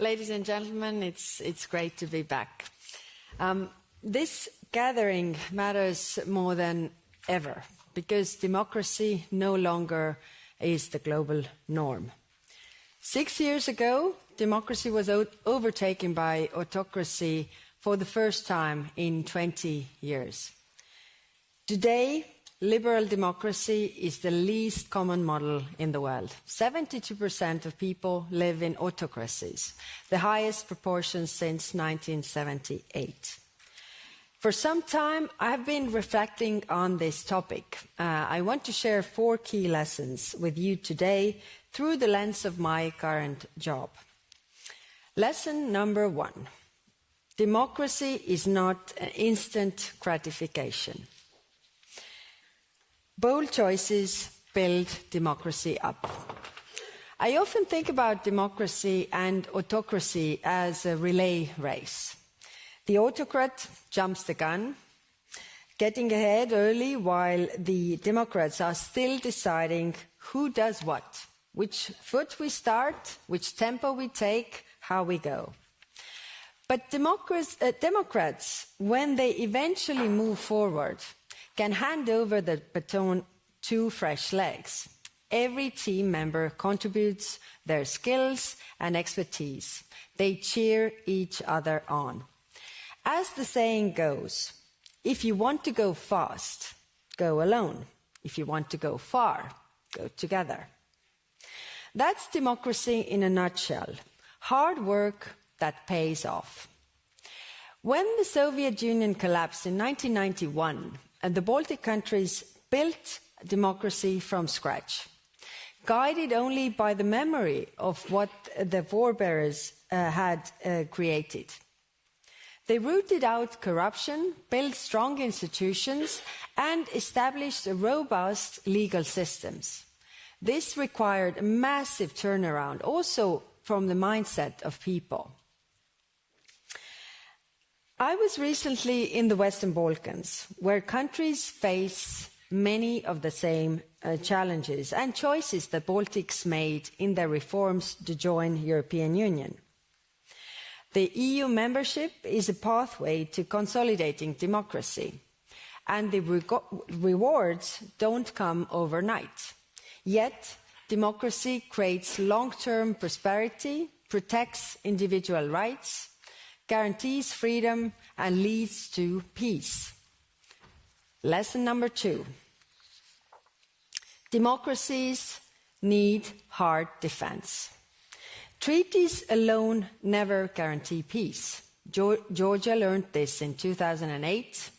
Ladies and gentlemen, it's great to be back. This gathering matters more than ever because democracy no longer is the global norm. 6 years ago, democracy was overtaken by autocracy for the first time in 20 years. Today, liberal democracy is the least common model in the world. 72% of people live in autocracies, the highest proportion since 1978. For some time, I've been reflecting on this topic. I want to share 4 key lessons with you today through the lens of my current job. Lesson number 1. Democracy is not an instant gratification. Bold choices build democracy up. I often think about democracy and autocracy as a relay race. The autocrat jumps the gun, getting ahead early while the Democrats are still deciding who does what, which foot we start, which tempo we take, how we go. But Democrats, when they eventually move forward, can hand over the baton to fresh legs. Every team member contributes their skills and expertise. They cheer each other on. As the saying goes, if you want to go fast, go alone. If you want to go far, go together. That's democracy in a nutshell. Hard work that pays off. When the Soviet Union collapsed in 1991, and the Baltic countries built democracy from scratch, guided only by the memory of what the forebears had created. They rooted out corruption, built strong institutions, and established robust legal systems. This required a massive turnaround, also from the mindset of people. I was recently in the Western Balkans, where countries face many of the same challenges and choices that Baltics made in their reforms to join the European Union. The EU membership is a pathway to consolidating democracy, and the rewards don't come overnight. Yet, democracy creates long-term prosperity, protects individual rights, guarantees freedom, and leads to peace. Lesson number 2. Democracies need hard defense. Treaties alone never guarantee peace. Georgia learned this in 2008.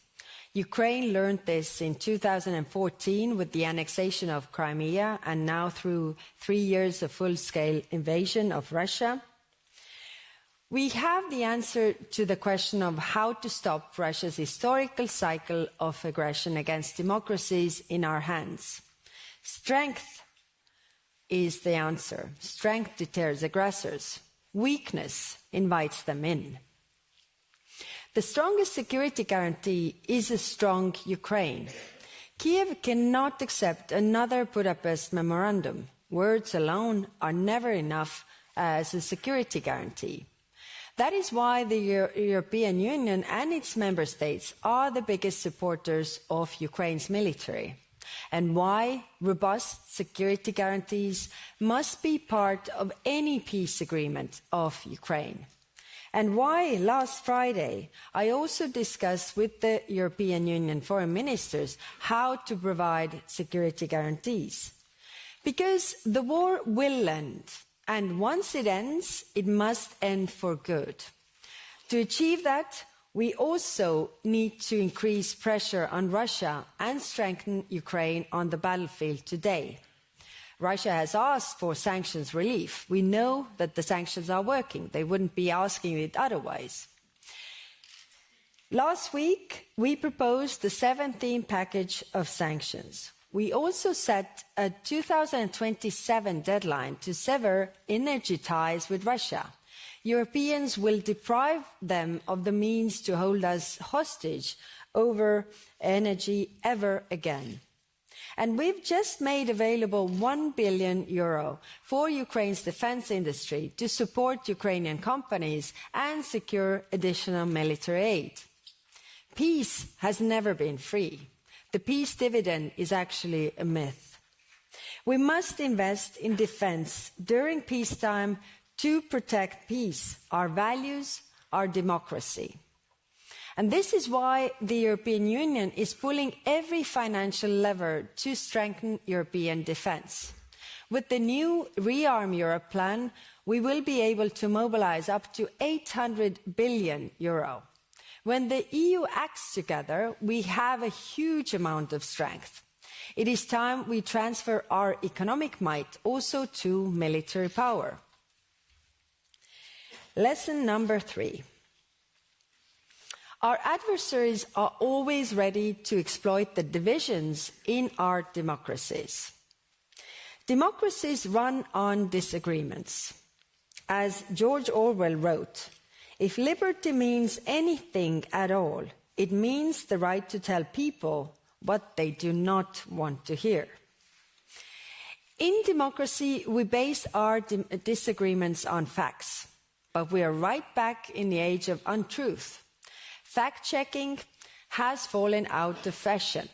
Ukraine learned this in 2014 with the annexation of Crimea, and now through 3 years of full-scale invasion of Russia. We have the answer to the question of how to stop Russia's historical cycle of aggression against democracies in our hands. Strength is the answer. Strength deters aggressors. Weakness invites them in. The strongest security guarantee is a strong Ukraine. Kiev cannot accept another Budapest memorandum. Words alone are never enough as a security guarantee. That is why the European Union and its member states are the biggest supporters of Ukraine's military, and why robust security guarantees must be part of any peace agreement of Ukraine. And why last Friday I also discussed with the European Union foreign ministers how to provide security guarantees. Because the war will end, and once it ends, it must end for good. To achieve that, we also need to increase pressure on Russia and strengthen Ukraine on the battlefield today. Russia has asked for sanctions relief. We know that the sanctions are working. They wouldn't be asking it otherwise. Last week, we proposed the 17th package of sanctions. We also set a 2027 deadline to sever energy ties with Russia. Europeans will deprive them of the means to hold us hostage over energy ever again. And we've just made available €1 billion for Ukraine's defense industry to support Ukrainian companies and secure additional military aid. Peace has never been free. The peace dividend is actually a myth. We must invest in defense during peacetime to protect peace, our values, our democracy. And this is why the European Union is pulling every financial lever to strengthen European defence. With the new Rearm Europe plan, we will be able to mobilise up to €800 billion. When the EU acts together, we have a huge amount of strength. It is time we transfer our economic might also to military power. Lesson number 3. Our adversaries are always ready to exploit the divisions in our democracies. Democracies run on disagreements. As George Orwell wrote, if liberty means anything at all, it means the right to tell people what they do not want to hear. In democracy, we base our disagreements on facts, but we are right back in the age of untruth. Fact-checking has fallen out of fashion.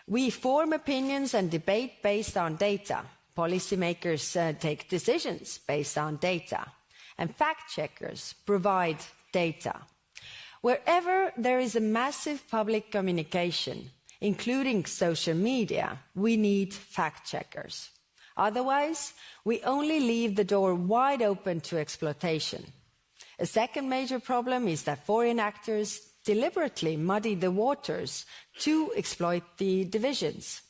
We form opinions and debate based on data. Policymakers take decisions based on data. And fact-checkers provide data. Wherever there is a massive public communication, including social media, we need fact-checkers. Otherwise, we only leave the door wide open to exploitation. A second major problem is that foreign actors deliberately muddy the waters to exploit the divisions.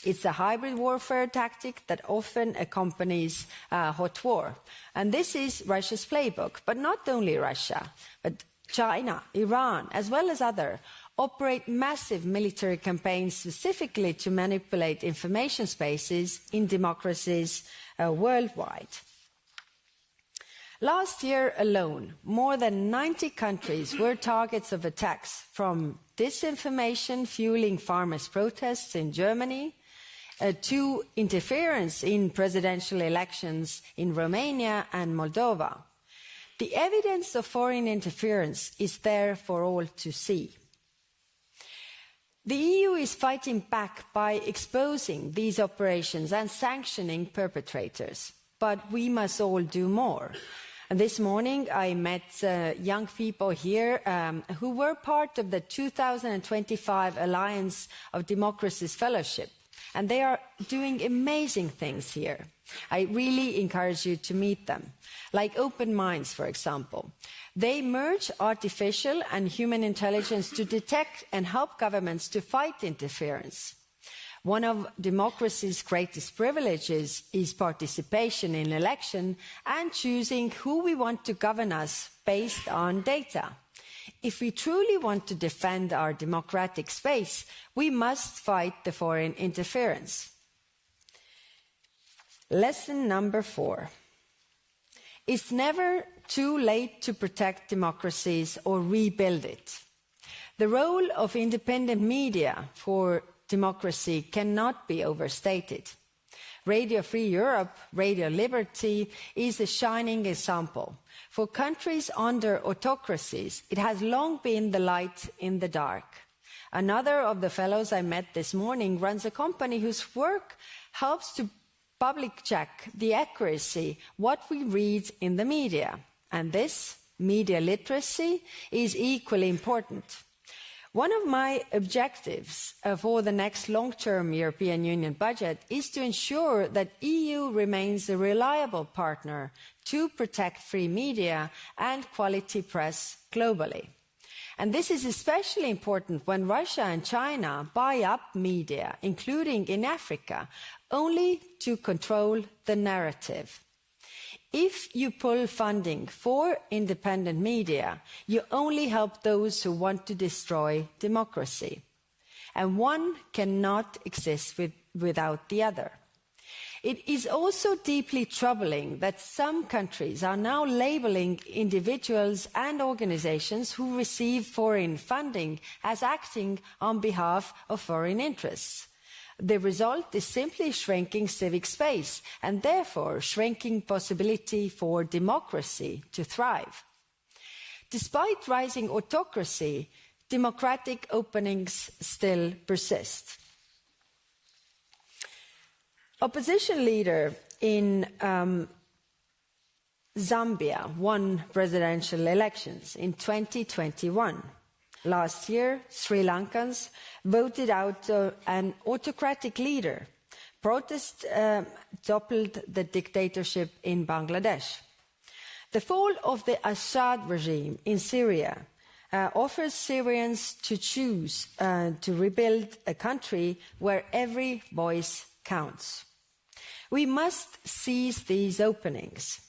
It's a hybrid warfare tactic that often accompanies hot war. And this is Russia's playbook. But not only Russia, but China, Iran, as well as others, operate massive military campaigns specifically to manipulate information spaces in democracies worldwide. Last year alone, more than 90 countries were targets of attacks, from disinformation fueling farmers' protests in Germany to interference in presidential elections in Romania and Moldova. The evidence of foreign interference is there for all to see. The EU is fighting back by exposing these operations and sanctioning perpetrators, but we must all do more. And this morning I met young people here who were part of the 2025 Alliance of Democracies Fellowship, and they are doing amazing things here. I really encourage you to meet them, like Open Minds, for example. They merge artificial and human intelligence to detect and help governments to fight interference. One of democracy's greatest privileges is participation in election and choosing who we want to govern us based on data. If we truly want to defend our democratic space, we must fight the foreign interference. Lesson number 4. It's never too late to protect democracies or rebuild it. The role of independent media for democracy cannot be overstated. Radio Free Europe, Radio Liberty, is a shining example. For countries under autocracies, it has long been the light in the dark. Another of the fellows I met this morning runs a company whose work helps to public check the accuracy what we read in the media. And this, media literacy, is equally important. One of my objectives for the next long-term European Union budget is to ensure that the EU remains a reliable partner to protect free media and quality press globally. And this is especially important when Russia and China buy up media, including in Africa, only to control the narrative. If you pull funding for independent media, you only help those who want to destroy democracy. And one cannot exist without the other. It is also deeply troubling that some countries are now labeling individuals and organizations who receive foreign funding as acting on behalf of foreign interests. The result is simply shrinking civic space and therefore shrinking possibility for democracy to thrive. Despite rising autocracy, democratic openings still persist. Opposition leader in Zambia won presidential elections in 2021. Last year, Sri Lankans voted out an autocratic leader. Protests toppled the dictatorship in Bangladesh. The fall of the Assad regime in Syria offers Syrians to choose to rebuild a country where every voice counts. We must seize these openings.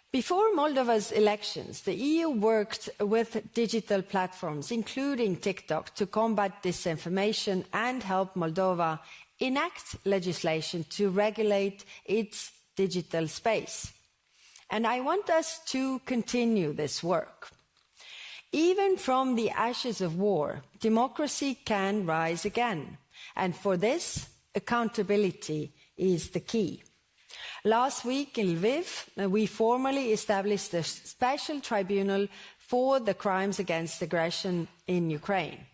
Before Moldova's elections, the EU worked with digital platforms, including TikTok, to combat disinformation and help Moldova enact legislation to regulate its digital space. And I want us to continue this work. Even from the ashes of war, democracy can rise again. And for this, accountability is the key. Last week in Lviv, we formally established a special tribunal for the crimes against aggression in Ukraine.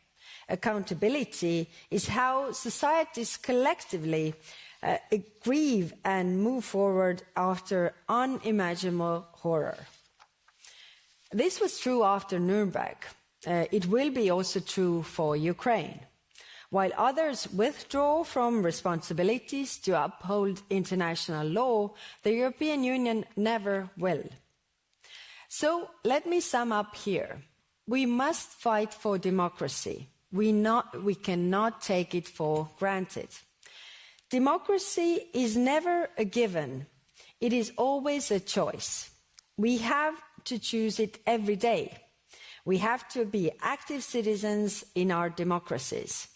Accountability is how societies collectively grieve and move forward after unimaginable horror. This was true after Nuremberg. It will be also true for Ukraine. While others withdraw from responsibilities to uphold international law, the European Union never will. So let me sum up here. We must fight for democracy. We cannot take it for granted. Democracy is never a given. It is always a choice. We have to choose it every day. We have to be active citizens in our democracies.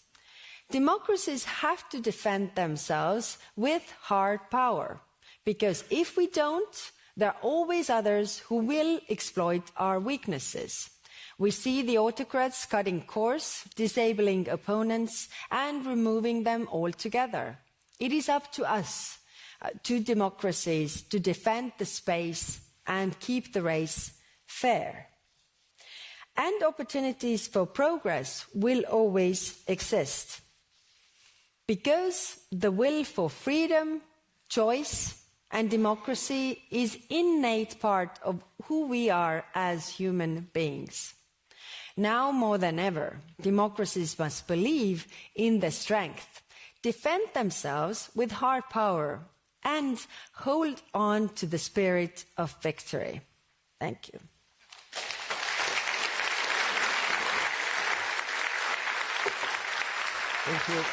Democracies have to defend themselves with hard power, because if we don't, there are always others who will exploit our weaknesses. We see the autocrats cutting course, disabling opponents, and removing them altogether. It is up to us, to democracies, to defend the space and keep the race fair. And opportunities for progress will always exist. Because the will for freedom, choice, and democracy is innate part of who we are as human beings. Now more than ever, democracies must believe in their strength, defend themselves with hard power, and hold on to the spirit of victory. Thank you. Thank you.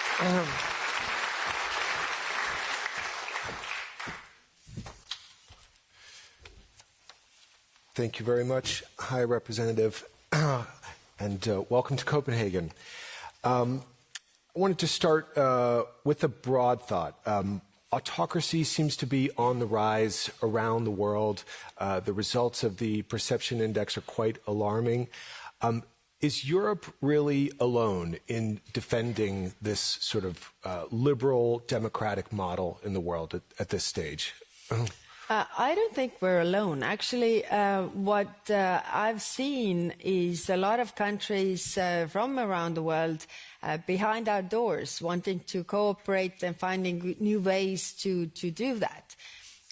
Thank you very much, High Representative, and welcome to Copenhagen. I wanted to start with a broad thought. Autocracy seems to be on the rise around the world. The results of the Perception Index are quite alarming. Is Europe really alone in defending this sort of liberal democratic model in the world at this stage? I don't think we're alone. Actually, what I've seen is a lot of countries from around the world behind our doors wanting to cooperate and finding new ways to do that.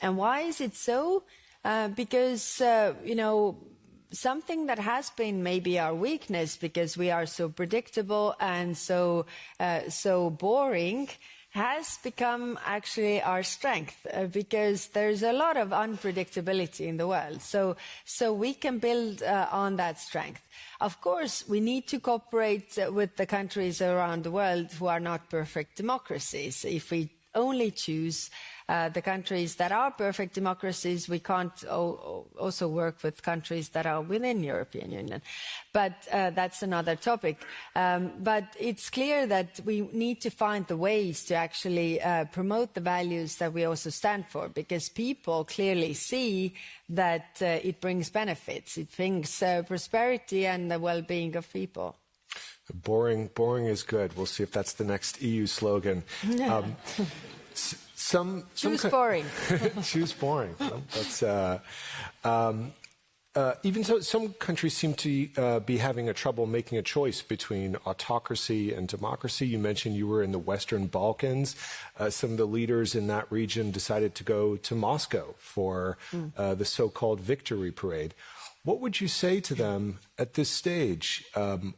And why is it so? Because, something that has been maybe our weakness, because we are so predictable and so boring, has become actually our strength, because there's a lot of unpredictability in the world. So we can build on that strength. Of course, we need to cooperate with the countries around the world who are not perfect democracies. If we only choose the countries that are perfect democracies, we can't also work with countries that are within European Union. But that's another topic. But it's clear that we need to find the ways to actually promote the values that we also stand for, because people clearly see that it brings benefits. It brings prosperity and the well-being of people. Boring is good. We'll see if that's the next EU slogan. Choose boring. Choose boring. That's even so. Some countries seem to be having a trouble making a choice between autocracy and democracy. You mentioned you were in the Western Balkans. Some of the leaders in that region decided to go to Moscow for the so-called victory parade. What would you say to them at this stage? Have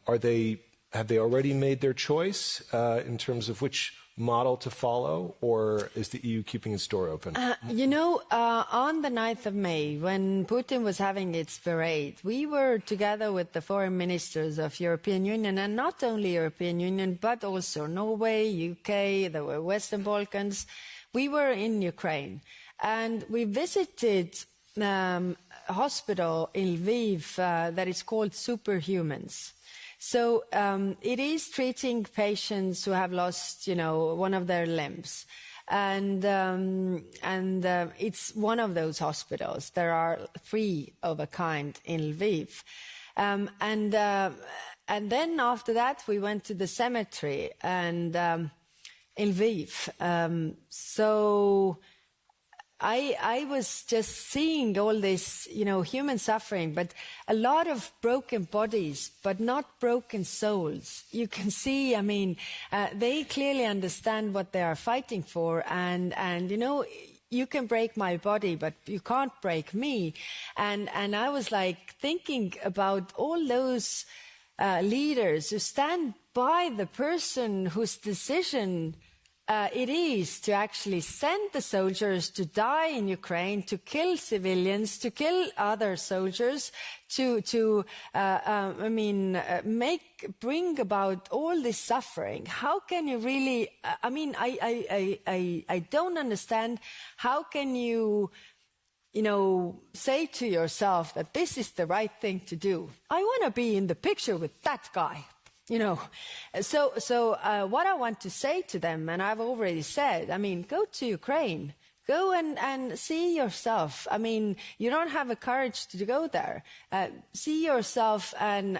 they already made their choice in terms of which model to follow, or is the EU keeping its door open? On the 9th of May, when Putin was having its parade, we were together with the foreign ministers of European Union, and not only European Union, but also Norway, UK, the Western Balkans. We were in Ukraine, and we visited a hospital in Lviv that is called Superhumans. So it is treating patients who have lost, one of their limbs, and it's one of those hospitals. There are 3 of a kind in Lviv, and then after that we went to the cemetery and in Lviv. So I was just seeing all this, human suffering, but a lot of broken bodies, but not broken souls. You can see, they clearly understand what they are fighting for, and you can break my body, but you can't break me. And I was like thinking about all those leaders who stand by the person whose decision it is to actually send the soldiers to die in Ukraine, to kill civilians, to kill other soldiers, to bring about all this suffering. How can you really? I don't understand. How can you? Say to yourself that this is the right thing to do. I want to be in the picture with that guy. So what I want to say to them, and I've already said, go to Ukraine, go and see yourself. You don't have the courage to go there. See yourself and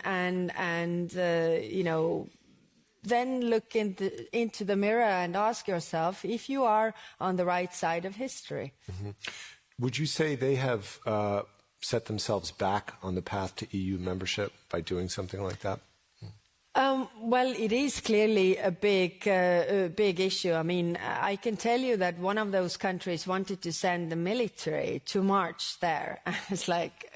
then look into the mirror and ask yourself if you are on the right side of history. Mm-hmm. Would you say they have set themselves back on the path to EU membership by doing something like that? Well, it is clearly a big issue. I can tell you that one of those countries wanted to send the military to march there. It's like,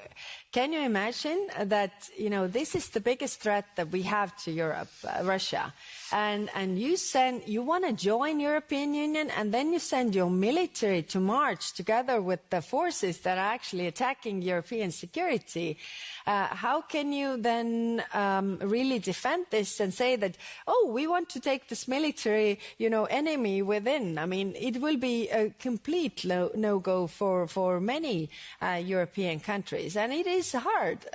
can you imagine that, this is the biggest threat that we have to Europe, Russia. And you want to join European Union, and then you send your military to march together with the forces that are actually attacking European security. How can you then really defend this and say that, we want to take this military, enemy within? It will be a complete no-go for many European countries, and it is hard.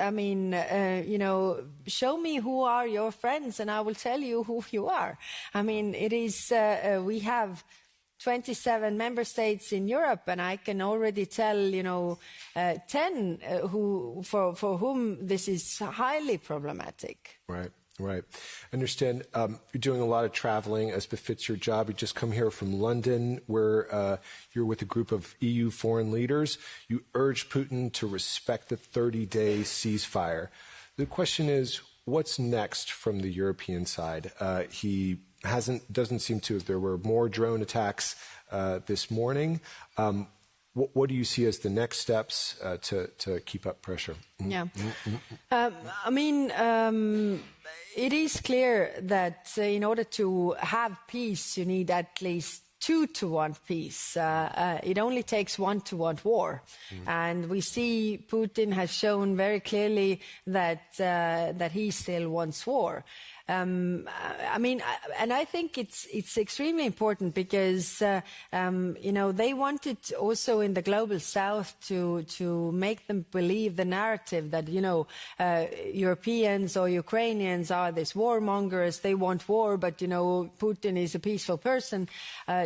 Show me who are your friends, and I will tell you who you are. it is, we have 27 member states in Europe, and I can already tell, 10 for whom this is highly problematic. Right. I understand you're doing a lot of traveling as befits your job. You just come here from London, where you're with a group of EU foreign leaders. You urge Putin to respect the 30-day ceasefire. The question is, what's next from the European side? He doesn't seem to. There were more drone attacks this morning. What do you see as the next steps to keep up pressure? Yeah. It is clear that in order to have peace, you need at least 2-to-1 peace. It only takes 1-to-1 war. And we see Putin has shown very clearly that he still wants war. And I think it's extremely important because, they wanted also in the global south to make them believe the narrative that, Europeans or Ukrainians are these warmongers, they want war, but, Putin is a peaceful person,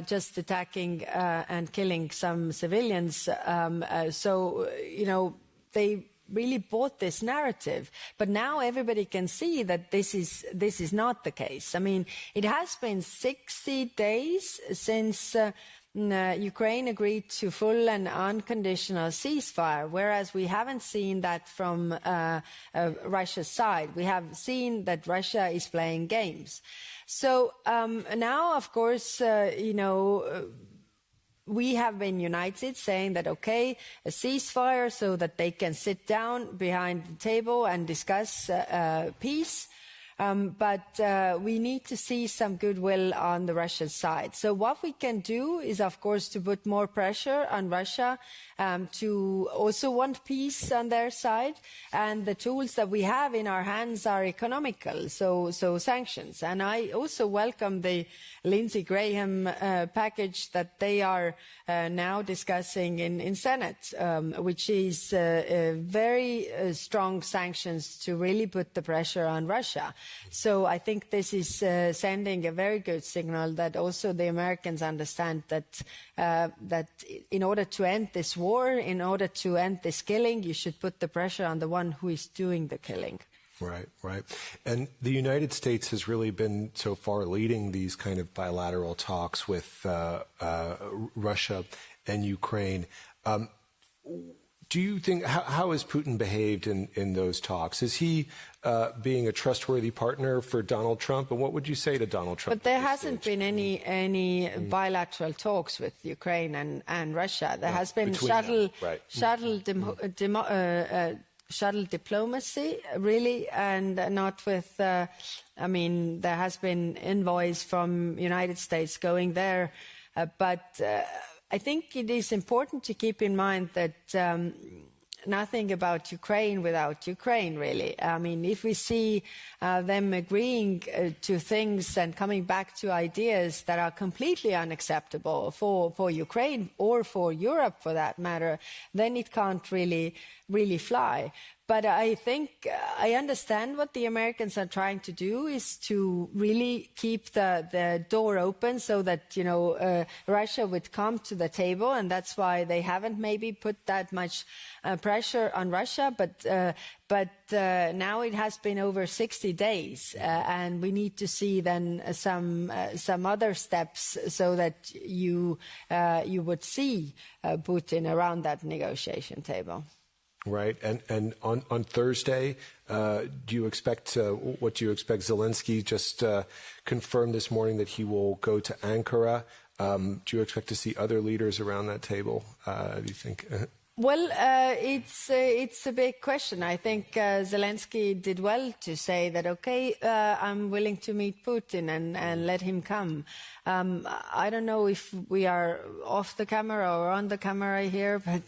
just attacking and killing some civilians. They really bought this narrative. But now everybody can see that this is not the case. I mean, it has been 60 days since Ukraine agreed to full and unconditional ceasefire, whereas we haven't seen that from Russia's side. We have seen that Russia is playing games. So now, of course, we have been united, saying that, okay, a ceasefire so that they can sit down behind the table and discuss peace. But we need to see some goodwill on the Russian side. So what we can do is, of course, to put more pressure on Russia to also want peace on their side. And the tools that we have in our hands are economical, so sanctions. And I also welcome the Lindsey Graham package that they are now discussing in Senate, which is very strong sanctions to really put the pressure on Russia. So I think this is sending a very good signal that also the Americans understand that in order to end this war, in order to end this killing, you should put the pressure on the one who is doing the killing. Right, right. And the United States has really been so far leading these kind of bilateral talks with Russia and Ukraine. Do you think, how has Putin behaved in those talks? Is he being a trustworthy partner for Donald Trump? And what would you say to Donald Trump? But there hasn't been any bilateral talks with Ukraine and Russia. There has been shuttle diplomacy, really, and not with, there has been envoys from United States going there, but I think it is important to keep in mind that nothing about Ukraine without Ukraine, really. I mean, if we see them agreeing to things and coming back to ideas that are completely unacceptable for Ukraine or for Europe, for that matter, then it can't really fly. But I think I understand what the Americans are trying to do is to really keep the door open so that, Russia would come to the table. And that's why they haven't maybe put that much pressure on Russia. But now it has been over 60 days and we need to see then some other steps so that you would see Putin around that negotiation table. Right. And on Thursday, do you expect, what do you expect? Zelensky just confirmed this morning that he will go to Ankara. Do you expect to see other leaders around that table, do you think? Well, it's a big question. I think Zelensky did well to say that, okay, I'm willing to meet Putin and let him come. I don't know if we are off the camera or on the camera here, but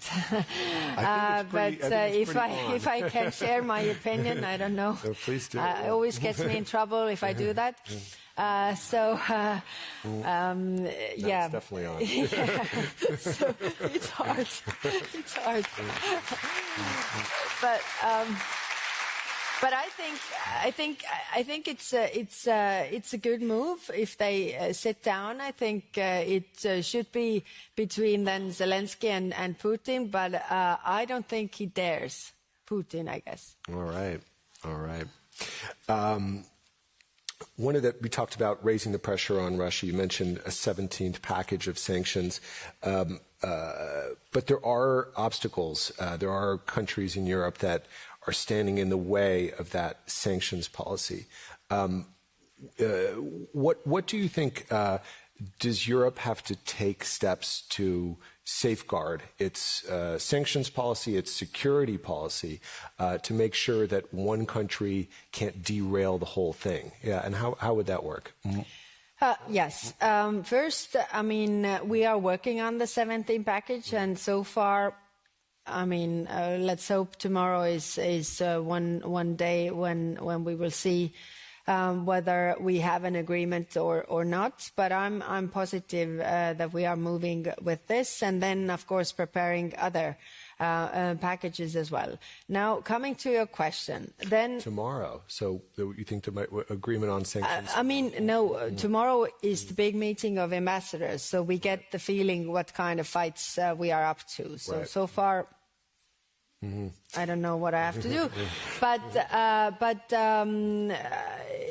if I can share my opinion, I don't know. No, please do. It always gets me in trouble if I do that. Yeah, it's definitely on. So it's hard. It's hard. But I think it's a good move if they sit down. I think it should be between then Zelensky and Putin, but I don't think he dares Putin, I guess. All right. We talked about raising the pressure on Russia. You mentioned a 17th package of sanctions. But there are obstacles. There are countries in Europe that are standing in the way of that sanctions policy. What do you think does Europe have to take steps to safeguard its sanctions policy, its security policy, to make sure that one country can't derail the whole thing? Yeah, and how would that work? Mm-hmm. Yes. First, we are working on the 17th package, and so far, let's hope tomorrow is one day when we will see whether we have an agreement or not. But I'm positive that we are moving with this, and then of course preparing other packages as well. Now, coming to your question, then tomorrow. So you think there might be agreement on sanctions? Tomorrow is the big meeting of ambassadors, so we get the feeling what kind of fights we are up to. So far, I don't know what I have to do, but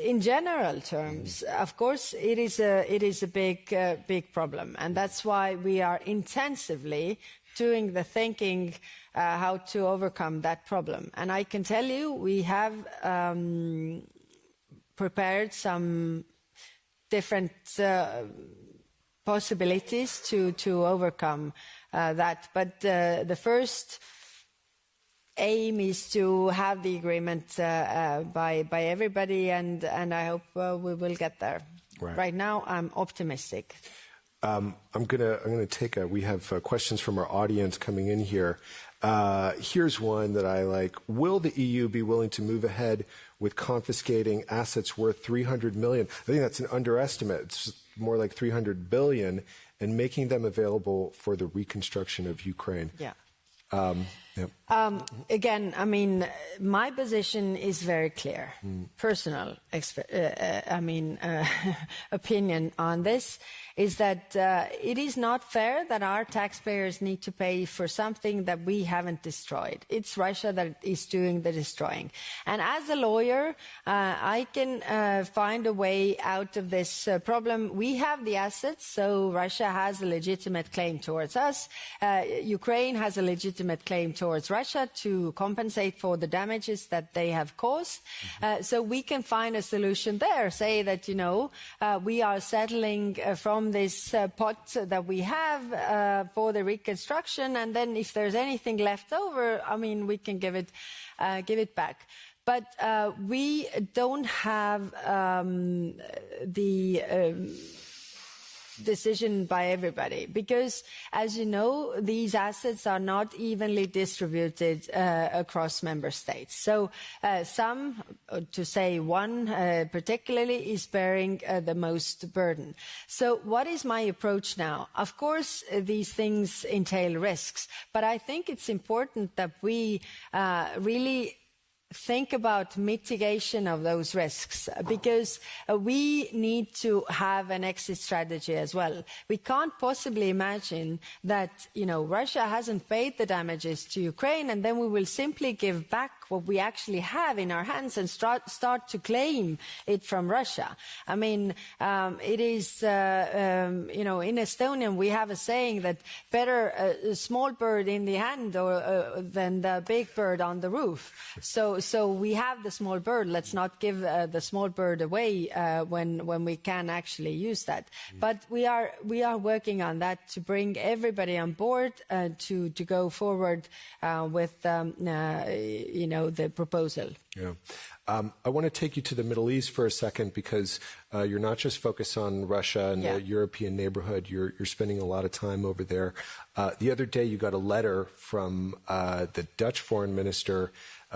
in general terms, of course, it is a big problem, and that's why we are intensively doing the thinking how to overcome that problem. And I can tell you, we have prepared some different possibilities to overcome that. But the first aim is to have the agreement by everybody, and I hope we will get there. Right now, I'm optimistic. I'm gonna take we have questions from our audience coming in here. Here's one that I like. Will the EU be willing to move ahead with confiscating assets worth 300 million? I think that's an underestimate. It's more like 300 billion, and making them available for the reconstruction of Ukraine. Yeah. Yep. Again, I mean, my position is very clear. Personal, opinion on this is that it is not fair that our taxpayers need to pay for something that we haven't destroyed. It's Russia that is doing the destroying. And as a lawyer, I can find a way out of this problem. We have the assets, so Russia has a legitimate claim towards us. Ukraine has a legitimate claim towards Russia to compensate for the damages that they have caused. So we can find a solution there, say that, we are settling from this pot that we have for the reconstruction, and then if there's anything left over, I mean, we can give it back. But we don't have the decision by everybody, because, as you know, these assets are not evenly distributed across member states. So some, to say one particularly, is bearing the most burden. So what is my approach now? Of course, these things entail risks, but I think it's important that we really think about mitigation of those risks, because we need to have an exit strategy as well. We can't possibly imagine that, Russia hasn't paid the damages to Ukraine, and then we will simply give back what we actually have in our hands and start to claim it from Russia. I mean, it is, in Estonian we have a saying that better a small bird in the hand than the big bird on the roof. So we have the small bird. Let's not give the small bird away when we can actually use that. But we are working on that to bring everybody on board to go forward with the proposal. Yeah. I want to take you to the Middle East for a second, because you're not just focused on Russia and the European neighborhood. You're spending a lot of time over there. The other day, you got a letter from the Dutch foreign minister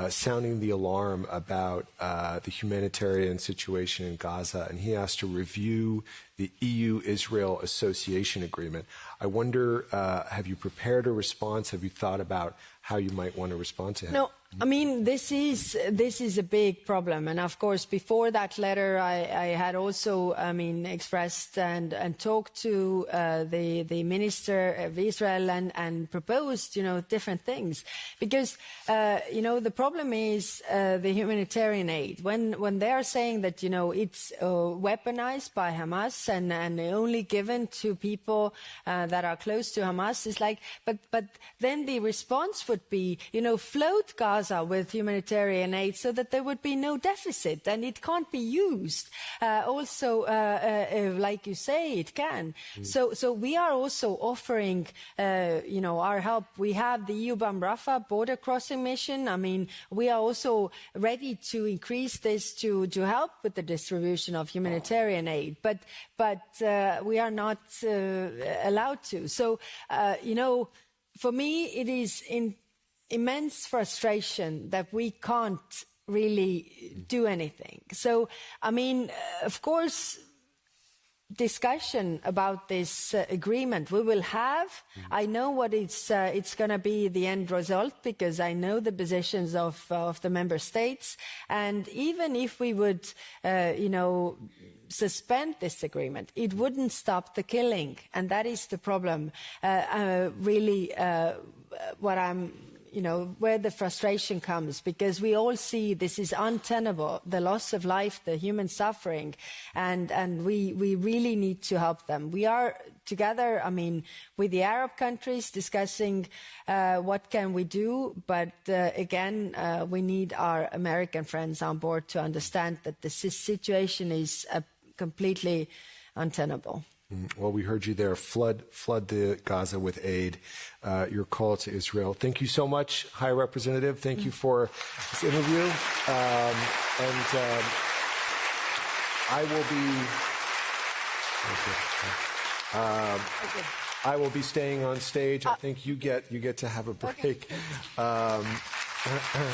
sounding the alarm about the humanitarian situation in Gaza, and he asked to review the EU-Israel Association Agreement. I wonder, have you prepared a response? Have you thought about how you might want to respond to him? No. I mean, this is a big problem, and of course, before that letter, I had also, expressed and talked to the minister of Israel and proposed, different things, because the problem is the humanitarian aid. When they are saying that it's weaponized by Hamas and only given to people that are close to Hamas, it's like, but then the response would be, float Gaza with humanitarian aid so that there would be no deficit, and it can't be used. Also, like you say, it can. So we are also offering, our help. We have the EUBAM Rafah border crossing mission. I mean, we are also ready to increase this to help with the distribution of humanitarian aid, but we are not allowed to. So, for me, it is immense frustration that we can't really do anything. So, of course, discussion about this agreement we will have. I know what it's going to be the end result, because I know the positions of the member states. And even if we would, suspend this agreement, it wouldn't stop the killing, and that is the problem. Really, what I'm where the frustration comes, because we all see this is untenable, the loss of life, the human suffering, and we really need to help them. We are together, with the Arab countries discussing what can we do, but again, we need our American friends on board to understand that the situation is completely untenable. Well, we heard you there. Flood the Gaza with aid. Your call to Israel. Thank you so much, High Representative. Thank you for this interview. I will be staying on stage. I think you get to have a break. Okay.